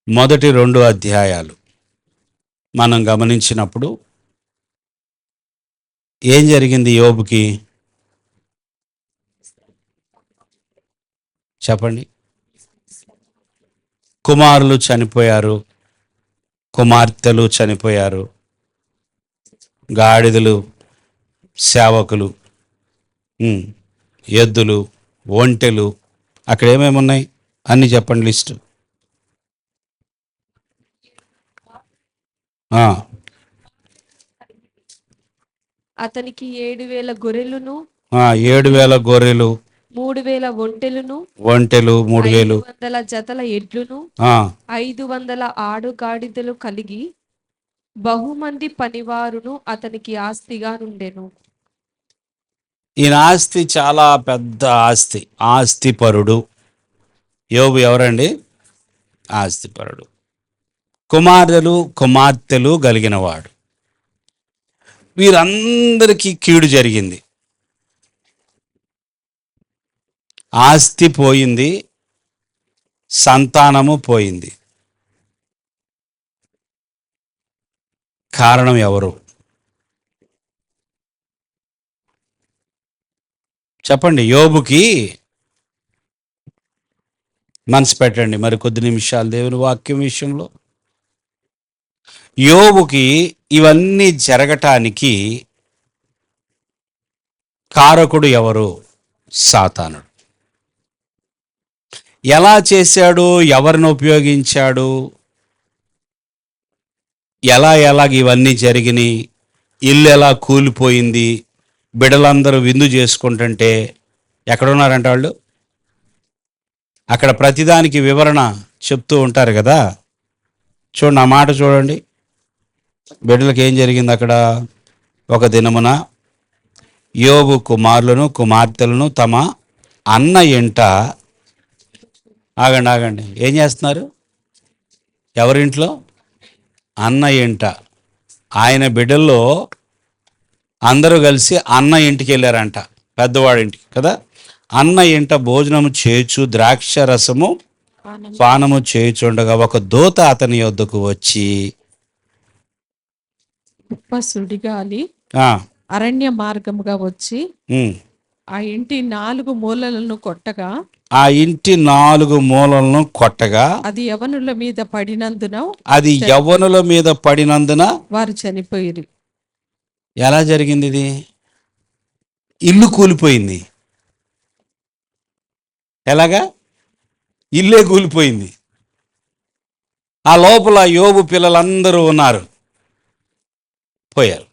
మొదటి 2 అధ్యాయాలు మనం గమనించినప్పుడు ఏం జరిగింది యోబుకి? చెప్పండి. కుమారులు చనిపోయారు, కుమార్తెలు చనిపోయారు, గాడిదలు, సేవకులు, ఎద్దులు, ఒంటెలు, అక్కడ ఏమేమి ఉన్నాయి అన్నీ చెప్పండి లిస్టు. అతనికి 7,000 గొర్రెలును, 7,000 గొర్రెలు, 3,000 ఒంటెలు, 3,000 500 జతల ఎడ్లును, 500 ఆడుగాడిదలు కలిగి బహుమంది పనివారును అతనికి ఆస్తిగా నుండెను. ఈయన ఆస్తి చాలా పెద్ద ఆస్తి, ఆస్తిపరుడు. యోబు ఎవరండి? ఆస్తిపరుడు. కుమారులు, కుమార్తెలు కలిగినవాడు. వీరందరికీ కీడు జరిగింది. ఆస్తి పోయింది, సంతానము పోయింది. కారణం ఎవరు చెప్పండి? యోబుకి మనసు పెట్టండి మరి కొద్ది నిమిషాలు దేవుని వాక్యం విషయంలో. యోబుకి ఇవన్నీ జరగటానికి కారకుడు ఎవరు? సాతానుడు. ఎలా చేశాడు? ఎవరిని ఉపయోగించాడు? ఎలాగ ఇవన్నీ జరిగినాయి? ఇల్లు ఎలా కూలిపోయింది? బిడ్డలందరూ విందు చేసుకుంటుంటే ఎక్కడున్నారంట వాళ్ళు? అక్కడ ప్రతిదానికి వివరణ చెప్తూ ఉంటారు కదా. చూడండి, ఆ మాట చూడండి. బిడ్డలకు ఏం జరిగింది అక్కడ? ఒక దినమున యోబు కుమారులను కుమార్తెలను తమ అన్న ఇంట, ఆగండి, ఏం చేస్తున్నారు? ఎవరింట్లో? అన్న ఇంట. ఆయన బిడ్డల్లో అందరూ కలిసి అన్న ఇంటికి వెళ్ళారంట, పెద్దవాడింటికి కదా. అన్న ఇంట భోజనము చేయుచు ద్రాక్ష రసము పానము చేయుచుండగా ఒక దూత అతని యొద్దకు వచ్చి, సుడిగాలి అరణ్య మార్గముగా వచ్చి ఆ ఇంటి 4 మూలలను కొట్టగా, అది యవనుల మీద పడినందున వారు చనిపోయిరి. ఎలా జరిగింది ఇది? ఇల్లు కూలిపోయింది. ఎలాగా? ఇల్లే కూలిపోయింది. ఆ లోపల యోబు పిల్లలందరూ ఉన్నారు, పోయారు.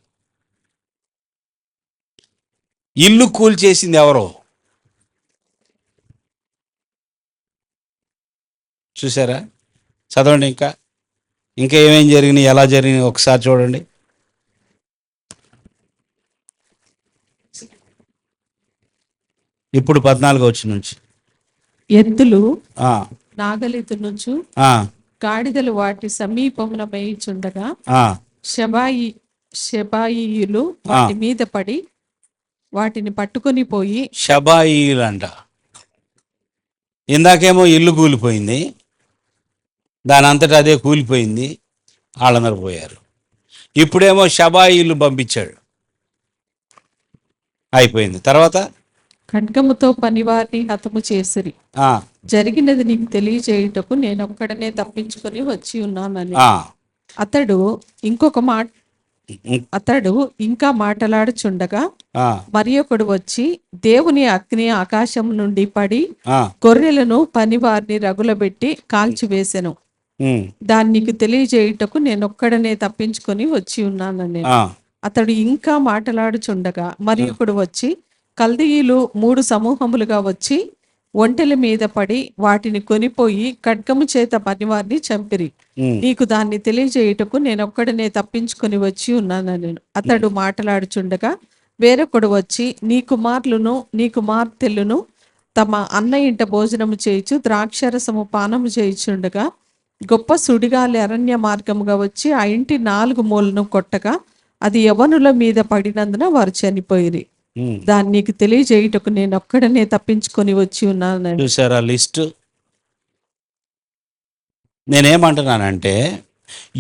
ఇల్లు కూల్చేసింది ఎవరో చూసారా? చదవండి. ఇంకా ఏమేం జరిగినాయి, ఎలా జరిగినాయి ఒకసారి చూడండి. ఇప్పుడు 14 వచ్చి నుంచి ఎద్దులు నాగలితు నుంచి గాడిదలు వాటి సమీపమున మేయిచుండగా షబాయిలు వాటి మీద పడి వాటిని పట్టుకొని పోయి. షబాయిలు అంట. ఇందాకేమో ఇల్లు కూలిపోయింది, దాని అంతటా అదే కూలిపోయింది, వాళ్ళందరూ పోయారు. ఇప్పుడేమో షబాయిలు పంపించాడు, అయిపోయింది. తర్వాత ఖడ్గముతో పనివారిని హతము చేసిరి. జరిగినది నీకు తెలియజేయుటకు నేనొక్కడనే తప్పించుకొని వచ్చి ఉన్నానని. అతడు ఇంకా మాటలాడుచుండగా మరి ఒకడు వచ్చి దేవుని అగ్ని ఆకాశం నుండి పడి గొర్రెలను పనివారిని రగులబెట్టి కాల్చివేసెను. దాన్ని నీకు తెలియజేయుటకు నేనొక్కడనే తప్పించుకొని వచ్చి ఉన్నానని. అతడు ఇంకా మాటలాడుచుండగా మరి ఒకడు వచ్చి కల్దీయులు 3 సమూహములుగా వచ్చి ఒంటెల మీద పడి వాటిని కొనిపోయి ఖడ్గము చేత పనివారిని చంపిరి. నీకు దాన్ని తెలియజేయుటకు నేనొక్కడనే తప్పించుకొని వచ్చి ఉన్నానని. అతడు మాట్లాడుచుండగా వేరొకడు వచ్చి నీ కుమారులను నీ కుమార్తెలను తమ అన్న ఇంట భోజనము చేయుచు ద్రాక్షరసము పానము చేయుచుండగా గొప్ప సుడిగాలి అరణ్య మార్గముగా వచ్చి ఆ ఇంటి 4 మూలను కొట్టగా అది యవనుల మీద పడినందున వారు చనిపోయిరి. దాన్ని నీకు తెలియజేయుటకు నేను ఒక్కడనే తప్పించుకొని వచ్చి ఉన్నాను. చూసారా లిస్ట్? నేనేమంటున్నానంటే,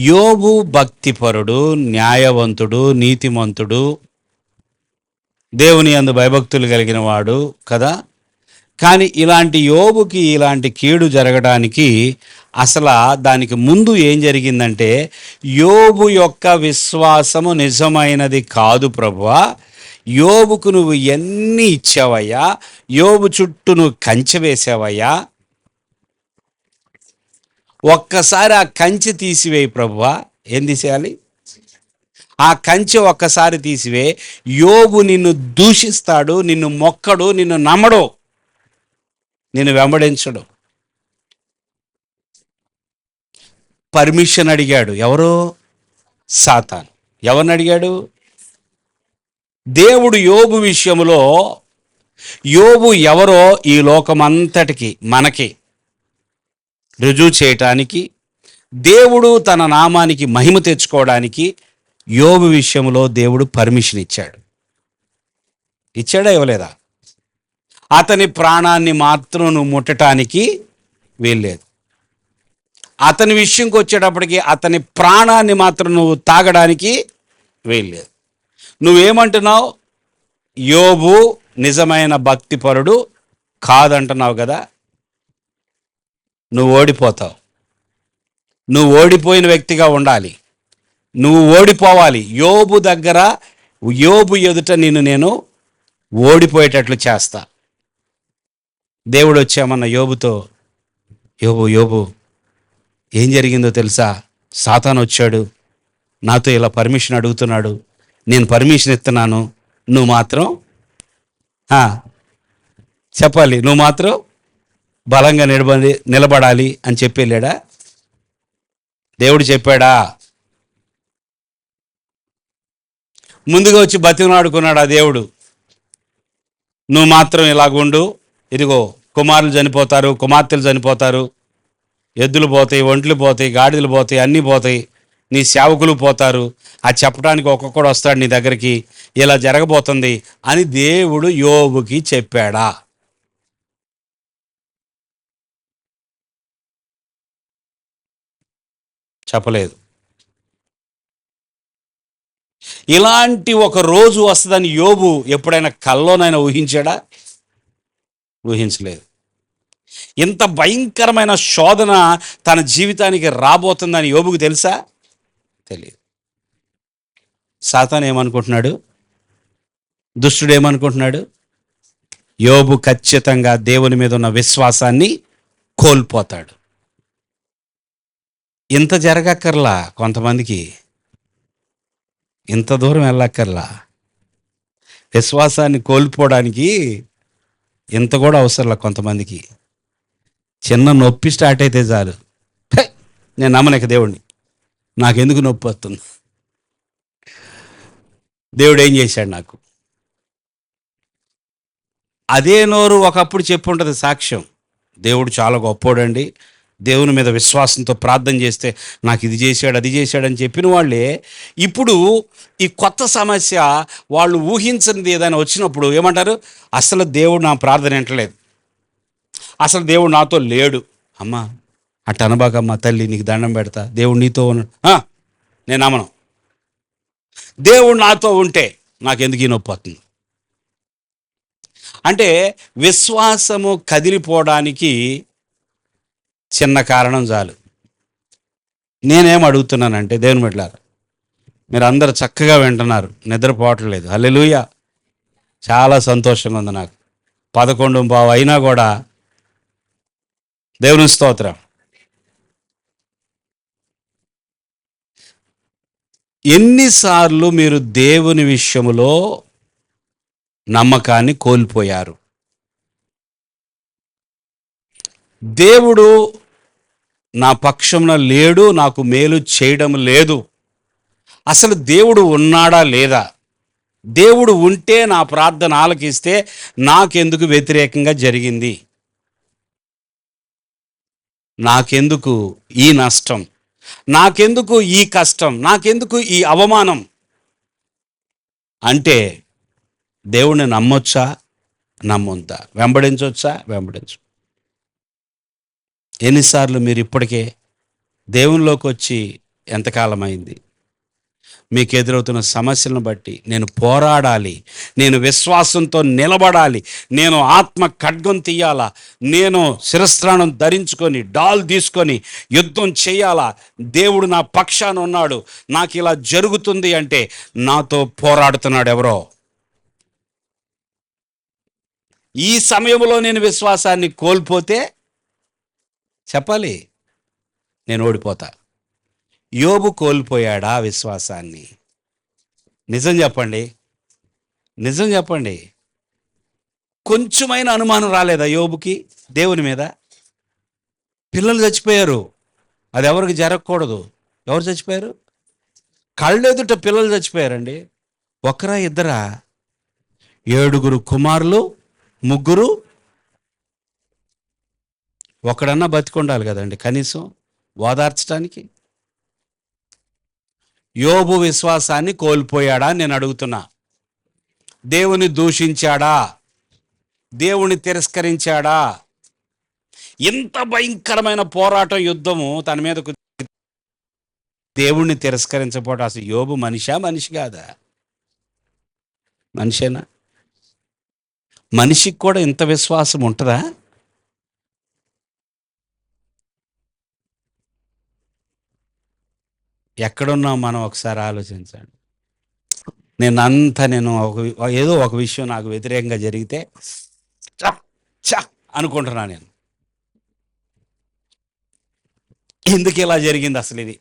యోబు భక్తిపరుడు, న్యాయవంతుడు, నీతిమంతుడు, దేవుని యందు భయభక్తులు కలిగిన వాడు కదా. కానీ ఇలాంటి యోబుకి ఇలాంటి కీడు జరగడానికి అసలు దానికి ముందు ఏం జరిగిందంటే, యోబు యొక్క విశ్వాసము నిజమైనది కాదు ప్రభువా, యోబుకు నువ్వు ఎన్ని ఇచ్చావయ్యా, యోబు చుట్టూ నువ్వు కంచె వేసావయ్యా, ఒక్కసారి ఆ కంచె తీసివేయి ప్రభువా. ఏం తీసేయాలి? ఆ కంచె ఒక్కసారి తీసివే. యోబు నిన్ను దూషిస్తాడు, నిన్ను మొక్కడు, నిన్ను నమ్మడు, నిన్ను వెంబడించడు. పర్మిషన్ అడిగాడు. ఎవరు? సాతాను. ఎవరిని అడిగాడు? దేవుడు యోబు విషయంలో, యోబు ఎవరో ఈ లోకమంతటికి మనకి రుజువు చేయటానికి, దేవుడు తన నామానికి మహిమ తెచ్చుకోవడానికి యోబు విషయంలో దేవుడు పర్మిషన్ ఇచ్చాడు. ఇచ్చాడా ఇవ్వలేదా? అతని ప్రాణాన్ని మాత్రం నువ్వు ముట్టడానికి వీల్లేదు. అతని విషయంకి వచ్చేటప్పటికి అతని ప్రాణాన్ని మాత్రం నువ్వు తాగడానికి వీల్లేదు. నువ్వేమంటున్నావు? యోబు నిజమైన భక్తిపరుడు కాదంటున్నావు కదా. నువ్వు ఓడిపోతావు. నువ్వు ఓడిపోయిన వ్యక్తిగా ఉండాలి. నువ్వు ఓడిపోవాలి. యోబు దగ్గర, యోబు ఎదుట నేను ఓడిపోయేటట్లు చేస్తా. దేవుడు వచ్చామన్న యోబుతో, యోబు ఏం జరిగిందో తెలుసా? సాతాను వచ్చాడు, నాతో ఇలా పర్మిషన్ అడుగుతున్నాడు, నేను పర్మిషన్ ఇస్తున్నాను, నువ్వు మాత్రం చెప్పాలి, నువ్వు మాత్రం బలంగా నిలబడాలి అని చెప్పేలేడా? దేవుడు చెప్పాడా? ముందుగా వచ్చి బతిమలాడుకున్నాడు ఆ దేవుడు, నువ్వు మాత్రం ఇలాగుండు, ఇదిగో కుమారులు చనిపోతారు, కుమార్తెలు చనిపోతారు, ఎద్దులు పోతాయి, ఒంట్లు పోతాయి, గాడిదలు పోతాయి, అన్నీ పోతాయి, నీ సేవకులు పోతారు, అది చెప్పడానికి ఒక్కొక్కడు వస్తాడు నీ దగ్గరికి, ఇలా జరగబోతుంది అని దేవుడు యోబుకి చెప్పాడా? చెప్పలేదు. ఇలాంటి ఒక రోజు వస్తుందని యోబు ఎప్పుడైనా కల్లోనైనా ఊహించాడా? ఊహించలేదు. ఇంత భయంకరమైన శోధన తన జీవితానికి రాబోతుందని యోబుకు తెలుసా? తెలియదు. సాతాను ఏమనుకుంటున్నాడు? దుష్టుడు ఏమనుకుంటున్నాడు? యోబు ఖచ్చితంగా దేవుని మీద ఉన్న విశ్వాసాన్ని కోల్పోతాడు. ఇంత జరగక్కర్లా, కొంతమందికి ఇంత దూరం వెళ్ళక్కర్లా. విశ్వాసాన్ని కోల్పోవడానికి ఇంత కూడా అవసరంలా. కొంతమందికి చిన్న నొప్పి స్టార్ట్ అయితే చాలు, నేను నమ్మలేక దేవుడిని, నాకెందుకు నొప్పి వస్తుంది, దేవుడు ఏం చేశాడు నాకు. అదే నోరు ఒకప్పుడు చెప్పుంటుంది సాక్ష్యం, దేవుడు చాలా గొప్పోడండి, దేవుని మీద విశ్వాసంతో ప్రార్థన చేస్తే నాకు ఇది చేశాడు, అది చేశాడని చెప్పిన వాళ్ళే ఇప్పుడు ఈ కొత్త సమస్య, వాళ్ళు ఊహించనిది ఏదైనా వచ్చినప్పుడు ఏమంటారు? అసలు దేవుడు నా ప్రార్థన వింటలేదు, అసలు దేవుడు నాతో లేడు. అమ్మా అట్ట అనబాకమ్మా తల్లి, నీకు దండం పెడతా, దేవుడు నీతో నేను నమ్మను. దేవుడు నాతో ఉంటే నాకెందుకు ఈ నొప్పి వస్తుంది అంటే, విశ్వాసము కదిలిపోవడానికి చిన్న కారణం చాలు. నేనేం అడుగుతున్నానంటే, దేవుని బిడ్డలారా, మీరు అందరూ చక్కగా వింటున్నారు, నిద్రపోవట్లేదు. హల్లెలూయా. చాలా సంతోషంగా ఉంది నాకు. 11:15 అయినా కూడా దేవుని స్తోత్రం. ఎన్నిసార్లు మీరు దేవుని విషయములో నమ్మకాన్ని కోల్పోయారు? దేవుడు నా పక్షంలో లేడు, నాకు మేలు చేయడం లేదు. అసలు దేవుడు ఉన్నాడా లేదా? దేవుడు ఉంటే నా ప్రార్థన ఆలకిస్తే నాకెందుకు వ్యతిరేకంగా జరిగింది? నాకెందుకు ఈ నష్టం? నాకెందుకు ఈ కష్టం? నాకెందుకు ఈ అవమానం? అంటే దేవుణ్ణి నమ్మొచ్చా? నమ్మొద్దా? వెంబడించవచ్చా? వెంబడించు. ఎన్నిసార్లు మీరు ఇప్పటికే దేవునిలోకి వచ్చి ఎంతకాలమైంది? మీకు ఎదురవుతున్న సమస్యలను బట్టి నేను పోరాడాలి, నేను విశ్వాసంతో నిలబడాలి, నేను ఆత్మ ఖడ్గం తీయాలా, నేను శిరస్త్రాణం ధరించుకొని డాల్ తీసుకొని యుద్ధం చేయాలా, దేవుడు నా పక్షాన ఉన్నాడు, నాకు ఇలా జరుగుతుంది అంటే నాతో పోరాడుతున్నాడు ఎవరో. ఈ సమయంలో నేను విశ్వాసాన్ని కోల్పోతే చెప్పాలి, నేను ఓడిపోతా. యోబు కోల్పోయాడా విశ్వాసాన్ని? నిజం చెప్పండి, నిజం చెప్పండి. కొంచెమైన అనుమానం రాలేదా యోబుకి దేవుని మీద? పిల్లలు చచ్చిపోయారు, అది ఎవరికి జరగకూడదు. ఎవరు చచ్చిపోయారు? కళ్ళెదుట పిల్లలు చచ్చిపోయారండి. ఒకరా ఇద్దరా? 7 కుమారులు, 3. ఒకడన్నా బతికొండాలి కదండి కనీసం ఓదార్చడానికి. యోబు విశ్వాసాన్ని కోల్పోయాడా నేను అడుగుతున్నా? దేవుని దూషించాడా? దేవుని తిరస్కరించాడా? ఇంత భయంకరమైన పోరాటం, యుద్ధము తన మీదకు, దేవుణ్ణి తిరస్కరించకపోవడం. అసలు యోబు మనిషి కాదా? మనిషేనా? మనిషికి కూడా ఇంత విశ్వాసం ఉంటుందా? ఎక్కడున్నాం మనం ఒకసారి ఆలోచించండి. నేను ఏదో ఒక విషయం నాకు వ్యతిరేకంగా జరిగితే చ అనుకుంటున్నా. నేను ఎందుకు ఇలా జరిగింది, అసలు ఇది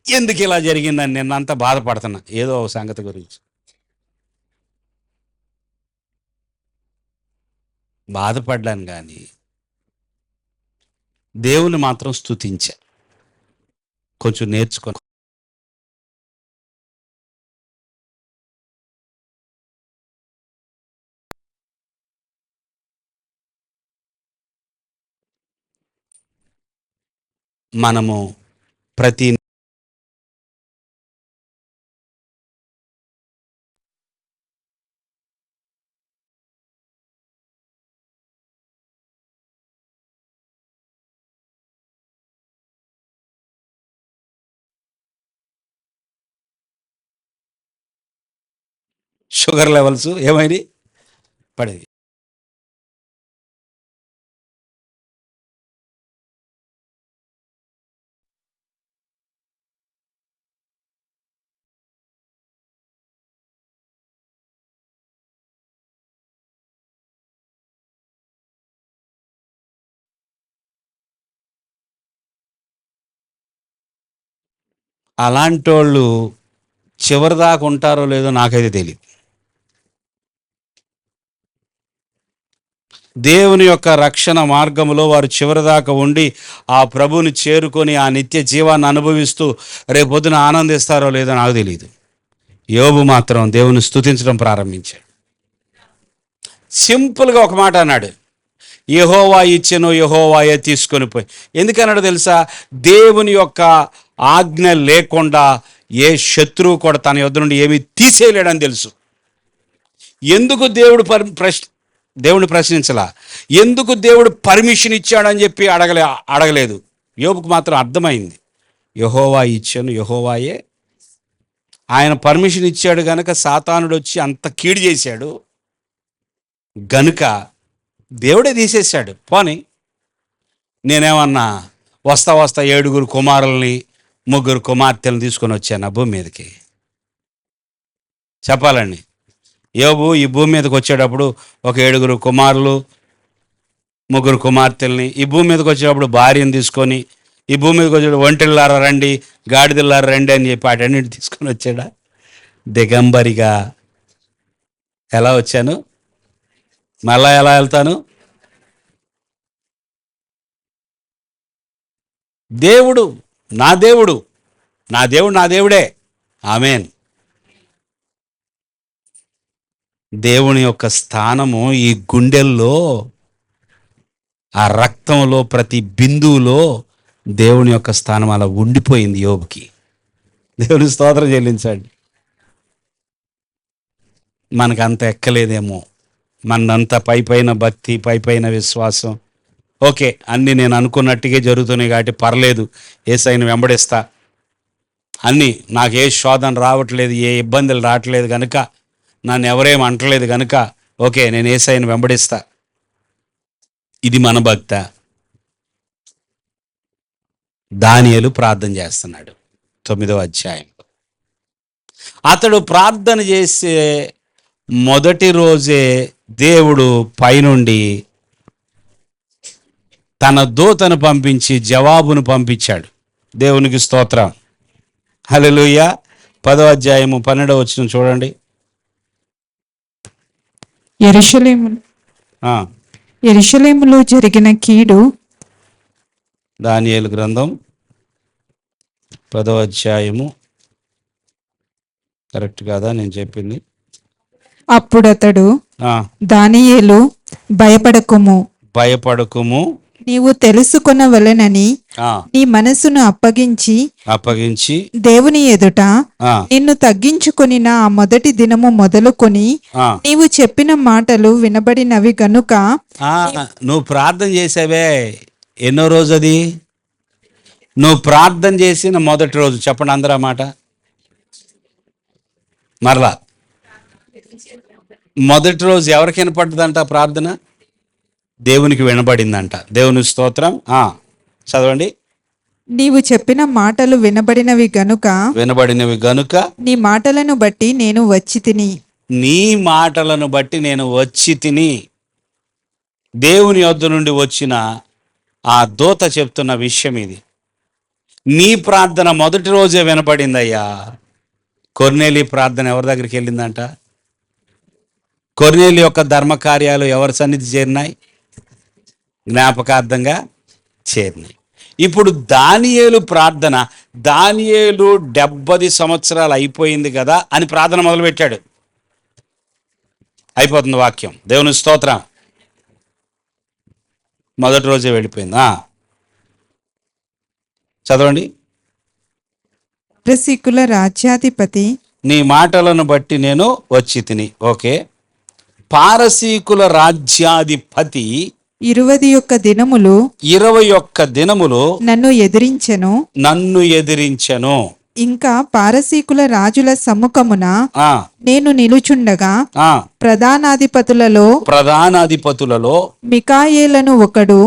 ఎందుకు ఇలా జరిగిందని నిన్నంతా బాధపడుతున్నా ఏదో ఒక సంగతి గురించి. బాధపడ్డాను కానీ దేవుని మాత్రం స్తుతించా, కొంచెం నేర్చుకొని. మనము ప్రతి షుగర్ లెవెల్స్ ఏమైంది పడేది. అలాంటి వాళ్ళు చివరిదాకా ఉంటారో లేదో నాకైతే తెలియదు. దేవుని యొక్క రక్షణ మార్గంలో వారు చివరిదాకా ఉండి ఆ ప్రభువుని చేరుకొని ఆ నిత్య జీవాన్ని అనుభవిస్తూ రేపొద్దున ఆనందిస్తారో లేదో నాకు తెలియదు. యోబు మాత్రం దేవుని స్తుతించడం ప్రారంభించాడు. సింపుల్గా ఒక మాట అన్నాడు, యెహోవా ఇచ్చెను, యెహోవాయే తీసుకొని పోయి. ఎందుకన్నాడు తెలుసా? దేవుని యొక్క ఆజ్ఞ లేకుండా ఏ శత్రువు కూడా తన యొద్ద నుండి ఏమీ తీసేయలేడని తెలుసు. ఎందుకు దేవుడు దేవుడిని ప్రశ్నించలా, ఎందుకు దేవుడు పర్మిషన్ ఇచ్చాడని చెప్పి అడగలేదు. యోబుకు మాత్రం అర్థమైంది, యెహోవా ఇచ్చాను, యెహోవాయే. ఆయన పర్మిషన్ ఇచ్చాడు గనుక సాతానుడు వచ్చి అంత కీడు చేశాడు గనుక దేవుడే తీసేశాడు. పోనీ నేనేమన్నా వస్తా 7 కుమారుల్ని 3 కుమార్తెలను తీసుకొని వచ్చాను ఆ భూమి మీదకి? చెప్పాలండి. యోబు ఈ భూమి మీదకి వచ్చేటప్పుడు ఒక 7 కుమారులు 3 కుమార్తెల్ని, ఈ భూమి మీదకి వచ్చేటప్పుడు భార్యను తీసుకొని, ఈ భూమి మీదకి వచ్చేటప్పుడు ఒంటెళ్ళారా రండి, గాడిదెళ్ళారా రండి అని చెప్పి అటన్నిటి తీసుకొని వచ్చాడా? దిగంబరిగా ఎలా వచ్చాను, మళ్ళా ఎలా వెళ్తాను? దేవుడు నా దేవుడు, నా దేవుడు నా దేవుడే. ఆమేన్. దేవుని యొక్క స్థానము ఈ గుండెల్లో, ఆ రక్తంలో ప్రతి బిందువులో దేవుని యొక్క స్థానం అలా ఉండిపోయింది యోబుకి. దేవుని స్తోత్రం చెల్లించండి. మనకు అంత ఎక్కలేదేమో, మనంత పైపైన భక్తి, పైపైన విశ్వాసం, ఓకే, అన్నీ నేను అనుకున్నట్టుగా జరుగుతున్నాయి కాబట్టి పర్లేదు, యేసయ్యను వెంబడిస్తా, అన్నీ నాకు ఏ శోధన రావట్లేదు, ఏ ఇబ్బందులు రావట్లేదు కనుక, నన్ను ఎవరేం అంటలేదు కనుక ఓకే, నేను యేసయ్యను వెంబడిస్తా. ఇది మన భక్త. దానియేలు ప్రార్థన చేస్తున్నాడు 9వ అధ్యాయం. అతడు ప్రార్థన చేసే మొదటి రోజే దేవుడు పైనుండి తన దూతను పంపించి జవాబును పంపించాడు. దేవునికి స్తోత్రం, హల్లెలూయా. 10వ అధ్యాయము 12వ వచనం చూడండి. యెరూషలేములో జరిగిన కీడు. దానియేలు గ్రంథం 10వ అధ్యాయము, కరెక్ట్ కాదా నేను చెప్పింది? అప్పుడతడు, దానియేలు, భయపడకుము, నీవు తెలుసుకొనవలెనని నీ మనసును అప్పగించి దేవుని ఎదుట నిన్ను తగ్గించుకొనిన ఆ మొదటి దినము మొదలుకొని నీవు చెప్పిన మాటలు వినబడినవి గనుక. నువ్వు ప్రార్థన చేసావే, ఎన్నో రోజు అది? నువ్వు ప్రార్థన చేసిన మొదటి రోజు. చెప్పండి అందరూ ఆ మాట మరలా. మొదటి రోజు ఎవరికి వినపడ్డదంట ప్రార్థన? దేవునికి వినబడిందంట. దేవుని స్తోత్రం. చదవండి. నీవు చెప్పిన మాటలు వినబడినవి గనుక నీ మాటలను బట్టి నేను వచ్చి తిని. దేవుని యొద్ద నుండి వచ్చిన ఆ దూత చెప్తున్న విషయం ఇది. నీ ప్రార్థన మొదటి రోజే వినపడిందయ్యా. కొర్నేలి ప్రార్థన ఎవరి దగ్గరికి వెళ్ళిందంట? కొర్నేలి యొక్క ధర్మకార్యాలు ఎవరి సన్నిధి చేరినాయి? జ్ఞాపకార్థంగా చేరినాయి. ఇప్పుడు దానియేలు ప్రార్థన, దానియేలు 70 సంవత్సరాలు అయిపోయింది కదా అని ప్రార్థన మొదలుపెట్టాడు. అయిపోతుంది వాక్యం. దేవుని స్తోత్రం. మొదటి రోజే వెళ్ళిపోయింది. చదవండి. పారసీకుల రాజ్యాధిపతి, నీ మాటలను బట్టి నేను వచ్చి తిని. ఓకే, పారసీకుల రాజ్యాధిపతి 21 దినములు నన్ను ఎదిరించెను. ఇంకా పారసీకుల రాజుల సమ్ముఖమున నేను నిలుచుండగా ప్రధానాధిపతులలో మికాయేలను ఒకడు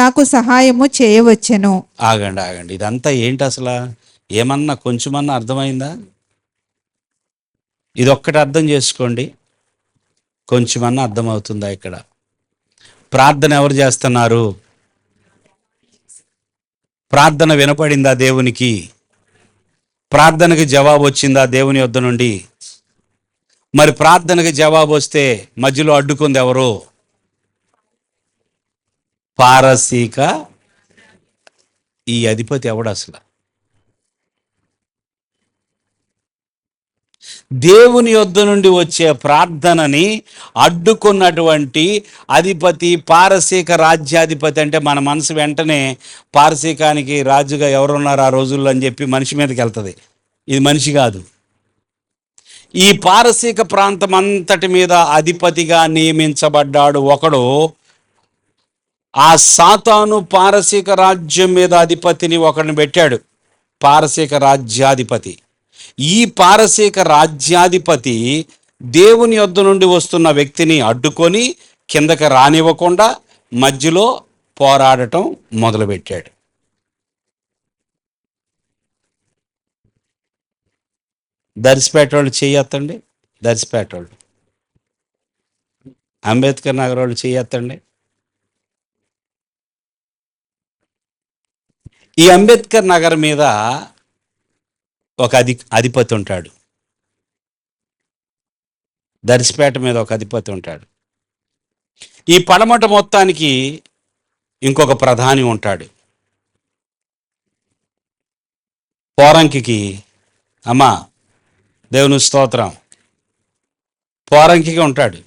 నాకు సహాయము చేయవచ్చెను. ఆగండి, ఇదంతా ఏంటి అసలు? ఏమన్నా కొంచెమన్నా అర్థమైందా? ఇదొక్కటి అర్థం చేసుకోండి, కొంచెమన్నా అర్థమవుతుందా? ఇక్కడ ప్రార్థన ఎవరు చేస్తున్నారు? ప్రార్థన వినపడిందా దేవునికి? ప్రార్థనకి జవాబు వచ్చిందా దేవుని యొద్ద నుండి? మరి ప్రార్థనకి జవాబు వస్తే మధ్యలో అడ్డుకుంది ఎవరు? పారసీక ఈ అధిపతి ఎవడు అసలు? దేవుని యొద్ద నుండి వచ్చే ప్రార్థనని అడ్డుకున్నటువంటి అధిపతి పారసీక రాజ్యాధిపతి. అంటే మన మనసు వెంటనే పారసీకానికి రాజుగా ఎవరున్నారు ఆ రోజుల్లో అని చెప్పి మనిషి మీదకి వెళ్తుంది. ఇది మనిషి కాదు. ఈ పారసీక ప్రాంతం అంతటి మీద అధిపతిగా నియమించబడ్డాడు ఒకడు. ఆ సాతాను పారసీక రాజ్యం మీద అధిపతిని ఒకడిని పెట్టాడు, పారసీక రాజ్యాధిపతి. ఈ పారసీక రాజ్యాధిపతి దేవుని యొద్ద నుండి వస్తున్న వ్యక్తిని అడ్డుకొని కిందకి రానివ్వకుండా మధ్యలో పోరాడటం మొదలుపెట్టాడు. దర్శిపేట వాళ్ళు చెయ్యొత్తండి, దర్శిపేట వాళ్ళు, అంబేద్కర్ నగర్ వాళ్ళు చెయ్యొత్తండి. ఈ అంబేద్కర్ నగర్ మీద ఒక అధిపతి ఉంటాడు, దర్శిపేట మీద ఒక అధిపతి ఉంటాడు. ఈ పడమట మొత్తానికి ఇంకొక ప్రధాని ఉంటాడు. పోరంకి, అమ్మా దేవుని స్తోత్రం, పోరంకి ఉంటాడు.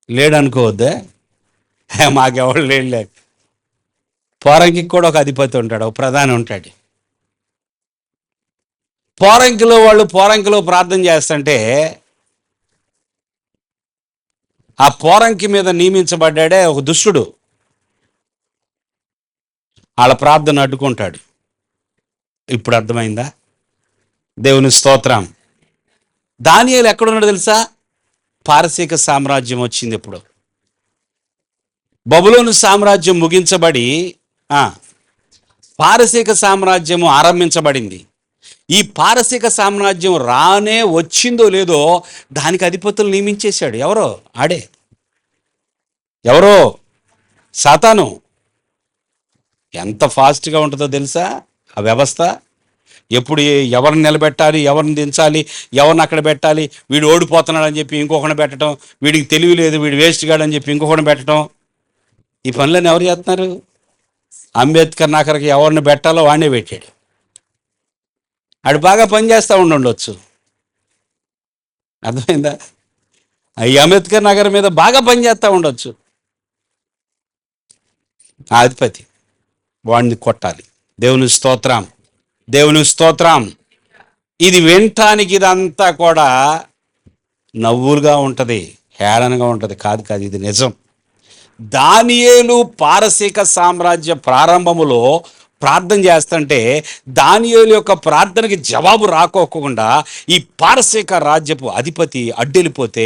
లేడనుకోవద్దే, మాకెవడు లేడులే. పోరంకి కూడా ఒక అధిపతి ఉంటాడు, ఒక ప్రధాని ఉంటాడు. పోరంకిలో ప్రార్థన చేస్తుంటే ఆ పోరంకి మీద నియమించబడ్డాడే ఒక దుష్టుడు. వాళ్ళ ప్రార్థన అడ్డుకుంటాడు. ఇప్పుడు అర్థమైందా? దేవుని స్తోత్రం. దానియేలు ఎక్కడున్నాడు తెలుసా? పారసీక సామ్రాజ్యం వచ్చింది. ఇప్పుడు బబులోను సామ్రాజ్యం ముగించబడి పారసీక సామ్రాజ్యము ఆరంభించబడింది. ఈ పారసీక సామ్రాజ్యం రానే వచ్చిందో లేదో దానికి అధిపతులు నియమించేశాడు. ఎవరో ఆడే, ఎవరో సాతాను. ఎంత ఫాస్ట్గా ఉంటుందో తెలుసా ఆ వ్యవస్థ. ఎప్పుడు ఎవరిని నిలబెట్టాలి, ఎవరిని దించాలి, ఎవరిని అక్కడ పెట్టాలి, వీడు ఓడిపోతున్నాడు అని చెప్పి ఇంకొకరిని పెట్టడం, వీడికి తెలివి లేదు, వీడు వేస్ట్ గాడు అని చెప్పి ఇంకొకరిని పెట్టడం. ఈ పనులను ఎవరు చేస్తున్నారు? అంబేద్కర్ నగర్కి ఎవరిని పెట్టాలో వాడినే పెట్టాడు. ఆడు బాగా పనిచేస్తూ ఉండొచ్చు. అర్థమైందా? ఈ అంబేద్కర్ నగర్ మీద బాగా పనిచేస్తూ ఉండొచ్చు. ఆ అధిపతి వాడిని కొట్టాలి. దేవుని స్తోత్రం, దేవుని స్తోత్రం. ఇది వినటానికి ఇదంతా కూడా నవ్వులుగా ఉంటుంది, హేళనగా ఉంటుంది. కాదు, ఇది నిజం. దానియేలు పారసీక సామ్రాజ్య ప్రారంభములో ప్రార్థన చేస్తుంటే దానియేలు యొక్క ప్రార్థనకి జవాబు రాకోకుండా ఈ పారసీక రాజ్యపు అధిపతి అడ్డెళ్ళిపోతే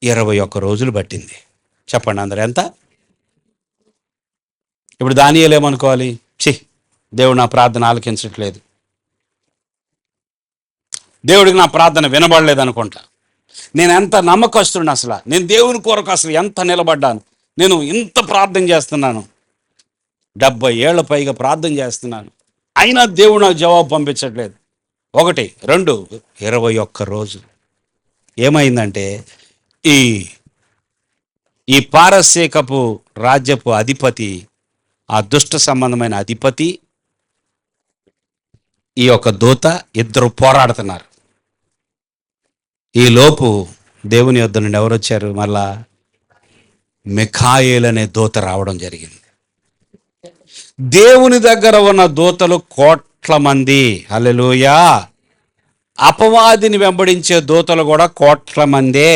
21 రోజులు పట్టింది. చెప్పండి అందరూ ఎంత? ఇప్పుడు దానియేలు ఏమనుకోవాలి? దేవుడు నా ప్రార్థన ఆలకించట్లేదు, దేవుడికి నా ప్రార్థన వినబడలేదు అనుకుంటా. నేను ఎంత నమ్మకస్తుడిని, అసలు నేను దేవుని కొరకు అసలు ఎంత నిలబడ్డాను, నేను ఇంత ప్రార్థన చేస్తున్నాను, 70 ఏళ్ల పైగా ప్రార్థన చేస్తున్నాను, అయినా దేవుడు నాకు జవాబు పంపించట్లేదు. 1, 2, 21 రోజులు. ఏమైందంటే ఈ పారసీకపు రాజ్యపు అధిపతి, ఆ దుష్ట సంబంధమైన అధిపతి, ఈ యొక్క దూత ఇద్దరు పోరాడుతున్నారు. ఈ లోపు దేవుని యొద్ద నుండి ఎవరు వచ్చారు? మళ్ళా మిఖాయేలు అనే దూత రావడం జరిగింది. దేవుని దగ్గర ఉన్న దూతలు కోట్ల మంది. హల్లెలూయా. అపవాదిని వెంబడించే దూతలు కూడా కోట్ల మందే.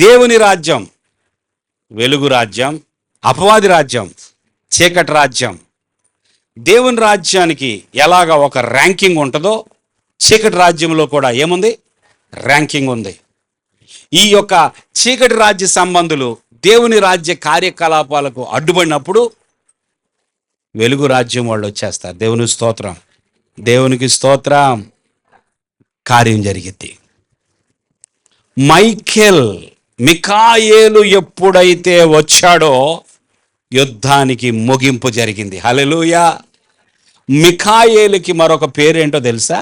దేవుని రాజ్యం వెలుగు రాజ్యం, అపవాది రాజ్యం చీకటి రాజ్యం. దేవుని రాజ్యానికి ఎలాగ ఒక ర్యాంకింగ్ ఉంటుందో చీకటి రాజ్యంలో కూడా ఏముంది? ర్యాంకింగ్ ఉంది. ఈ యొక్క చీకటి రాజ్య సంబంధులు దేవుని రాజ్య కార్యకలాపాలకు అడ్డుపడినప్పుడు వెలుగు రాజ్యం వాళ్ళు వచ్చేస్తారు. దేవుని స్తోత్రం, దేవునికి స్తోత్రం. కార్యం జరిగింది. మిఖాయేలు ఎప్పుడైతే వచ్చాడో యుద్ధానికి ముగింపు జరిగింది. హల్లెలూయా. మిఖాయేలుకి మరొక పేరేంటో తెలుసా?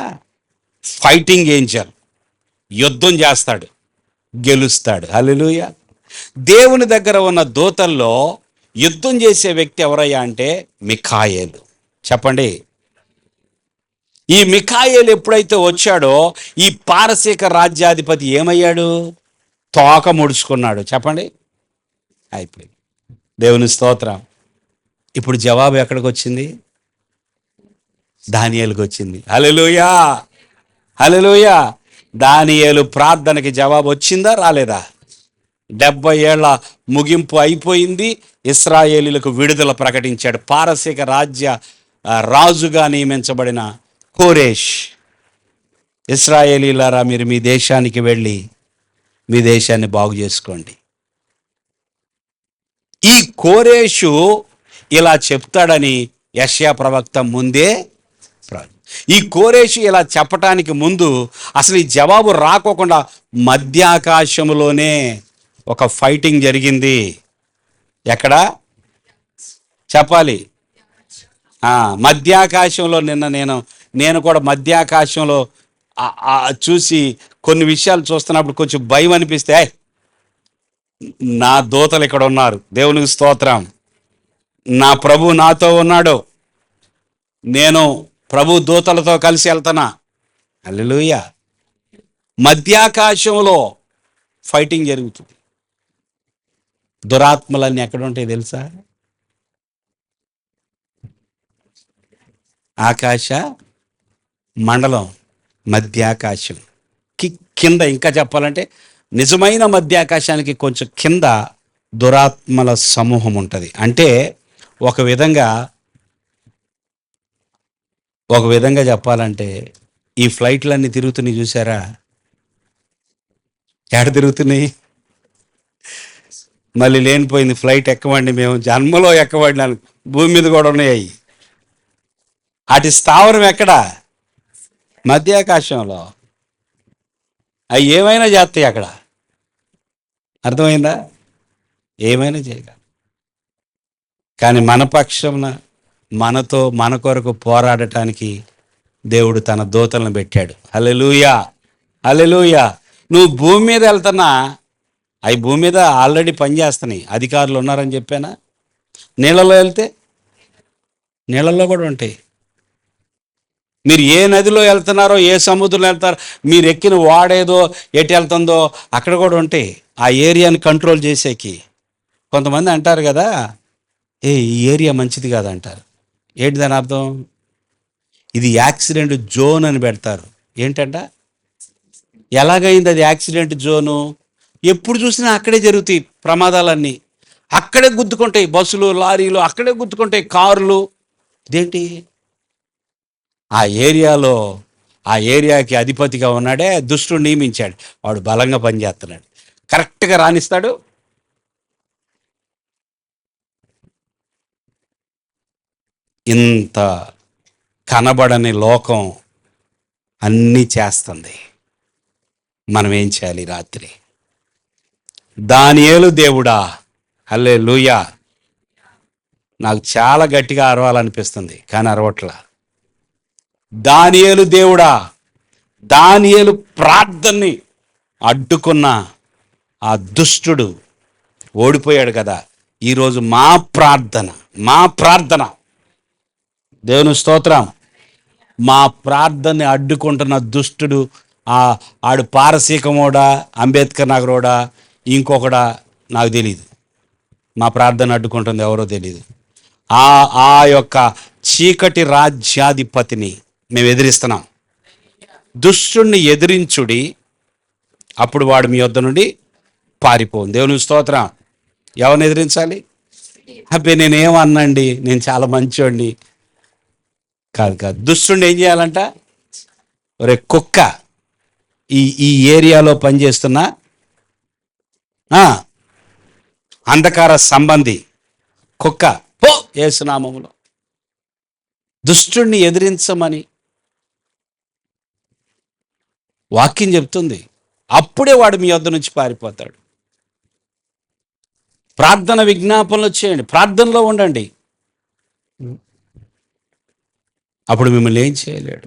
Fighting Angel. యుద్ధం చేస్తాడు, గెలుస్తాడు. హల్లెలూయా. దేవుని దగ్గర ఉన్న దూతల్లో యుద్ధం చేసే వ్యక్తి ఎవరయ్యా అంటే మిఖాయేలు. చెప్పండి. ఈ మిఖాయేలు ఎప్పుడైతే వచ్చాడో ఈ పారసీక రాజ్యాధిపతి ఏమయ్యాడు? తోక ముడుచుకున్నాడు. చెప్పండి. అయిపోయింది. దేవుని స్తోత్రం. ఇప్పుడు జవాబు ఎక్కడికి వచ్చింది? దానియేలుకి వచ్చింది. హల్లెలూయా, హల్లెలూయా. దానియేలు ప్రార్థనకి జవాబు వచ్చిందా రాలేదా? 70 ఏళ్ల ముగింపు అయిపోయింది. ఇశ్రాయేలీలకు విడుదల ప్రకటించాడు. పారసీక రాజ్య రాజుగా నియమించబడిన కోరేష్, ఇశ్రాయేలీలారా మీరు మీ దేశానికి వెళ్ళి మీ దేశాన్ని బాగు చేసుకోండి. ఈ కోరేషు ఇలా చెప్తాడని యెషయా ప్రవక్త ముందే, ఈ కోరేషు ఇలా చెప్పటానికి ముందు అసలు ఈ జవాబు రాకోకుండా మధ్యాకాశంలోనే ఒక ఫైటింగ్ జరిగింది. ఎక్కడ చెప్పాలి? మధ్యాకాశంలో. నేను కూడా మధ్యాకాశంలో చూసి కొన్ని విషయాలు చూస్తున్నప్పుడు కొంచెం భయం అనిపిస్తే, నా దూతలు ఇక్కడ ఉన్నారు. దేవునికి స్తోత్రం. నా ప్రభు నాతో ఉన్నాడు. నేను ప్రభు దూతలతో కలిసి వెళ్తున్నా. హల్లెలూయా. మధ్యాకాశంలో ఫైటింగ్ జరుగుతుంది. దురాత్మలన్నీ ఎక్కడ ఉంటాయి తెలుసా? ఆకాశ మండలం, మధ్యాకాశం కింద. ఇంకా చెప్పాలంటే నిజమైన మధ్యాకాశానికి కొంచెం కింద దురాత్మల సమూహం ఉంటుంది. అంటే ఒక విధంగా చెప్పాలంటే ఈ ఫ్లైట్లన్నీ తిరుగుతున్నాయి చూసారా? ఎక్కడ తిరుగుతున్నాయి? మళ్ళీ లేనిపోయింది ఫ్లైట్ ఎక్కవండి, మేము జన్మలో ఎక్కబడినాను. భూమి మీద కూడా ఉన్నాయి. అటు స్థావరం ఎక్కడ? మధ్యాకాశంలో. అవి ఏమైనా చేస్తాయి అక్కడ. అర్థమైందా? ఏమైనా చేయగలరు. కానీ మన పక్షంన మనతో మన కొరకు పోరాడటానికి దేవుడు తన దూతలను పెట్టాడు. హల్లెలూయా, హల్లెలూయా. నువ్వు భూమి మీద వెళ్తున్నా, అవి భూమి మీద ఆల్రెడీ పనిచేస్తున్నాయి, అధికారులు ఉన్నారని చెప్పానా? నీళ్ళలో వెళ్తే నీళ్ళల్లో కూడా ఉంటాయి. మీరు ఏ నదిలో వెళ్తున్నారో, ఏ సముద్రంలో వెళ్తారో, మీరు ఎక్కిన వాడేదో ఎటు వెళ్తుందో అక్కడ కూడా ఉంటాయి. ఆ ఏరియాని కంట్రోల్ చేసేకి. కొంతమంది అంటారు కదా, ఈ ఏరియా మంచిది కాదంటారు. ఏంటి దాని అర్థం? ఇది యాక్సిడెంట్ జోన్ అని పెడతారు. ఏంటంట? ఎలాగైంది అది యాక్సిడెంట్ జోను? ఎప్పుడు చూసినా అక్కడే జరుగుతాయి ప్రమాదాలన్నీ. అక్కడే గుద్దుకుంటాయి బస్సులు, లారీలు, అక్కడే గుద్దుకుంటాయి కార్లు. ఇదేంటి? ఆ ఏరియాకి అధిపతిగా ఉన్నాడే దుష్టుడు నియమించాడు. వాడు బలంగా పనిచేస్తున్నాడు, కరెక్ట్గా రాణిస్తాడు. ఇంత కనబడని లోకం అన్నీ చేస్తుంది. మనం ఏం చేయాలి? రాత్రి దానియేలు దేవుడా, హల్లెలూయా. నాకు చాలా గట్టిగా అరవాలనిపిస్తుంది కానీ అరవట్లా. దానియేలు దేవుడా, దానియేలు ప్రార్థనని అడ్డుకున్న ఆ దుష్టుడు ఓడిపోయాడు కదా. ఈరోజు మా ప్రార్థన దేవుని స్తోత్రం, మా ప్రార్థనని అడ్డుకుంటున్న దుష్టుడు, ఆడు పారసీకమోడా, అంబేద్కర్ నగరోడా, ఇంకొకడా నాకు తెలియదు. మా ప్రార్థన అడ్డుకుంటుంది ఎవరో తెలియదు. ఆ యొక్క చీకటి రాజ్యాధిపతిని మేము ఎదిరిస్తున్నాం. దుష్టుణ్ణి ఎదిరించుడి, అప్పుడు వాడు మీ వద్ద నుండి పారిపోను. దేవుని స్తోత్రం. ఎవరిని ఎదిరించాలి? అబ్బే నేనేమన్నండి, నేను చాలా మంచోండి. కాదు. దుష్టుణ్ణి ఏం చేయాలంట? ఒరే కుక్క, ఈ ఏరియాలో పనిచేస్తున్న అంధకార సంబంధి కుక్క, పో యేసు నామములో. దుష్టుణ్ణి ఎదిరించమని వాక్యం చెప్తుంది. అప్పుడే వాడు మీ వద్ద నుంచి పారిపోతాడు. ప్రార్థన విజ్ఞాపనలు చేయండి, ప్రార్థనలో ఉండండి. అప్పుడు మిమ్మల్ని ఏం చేయలేడు.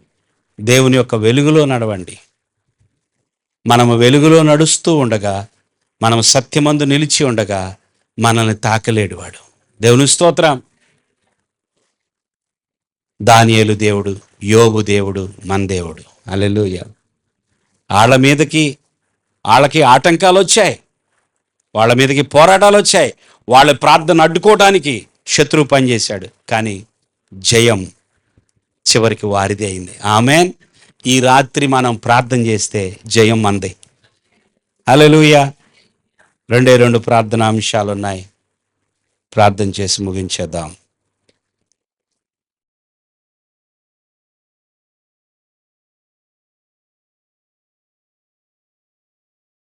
దేవుని యొక్క వెలుగులో నడవండి. మనము వెలుగులో నడుస్తూ ఉండగా, మనం సత్యమందు నిలిచి ఉండగా మనల్ని తాకలేడు వాడు. దేవుని స్తోత్రం. దానియేలు దేవుడు, యోబు దేవుడు, మన దేవుడు. హల్లెలూయా. వాళ్ళకి ఆటంకాలు వచ్చాయి, వాళ్ళ మీదకి పోరాటాలు వచ్చాయి, వాళ్ళ ప్రార్థన అడ్డుకోవడానికి శత్రువు పనిచేశాడు. కానీ జయం చివరికి వారిదే అయింది. ఆమేన్. ఈ రాత్రి మనం ప్రార్థన చేస్తే జయం మనదే. హల్లెలూయా. 2 ప్రార్థనా అంశాలు ఉన్నాయి, ప్రార్థన చేసి ముగించేద్దాం.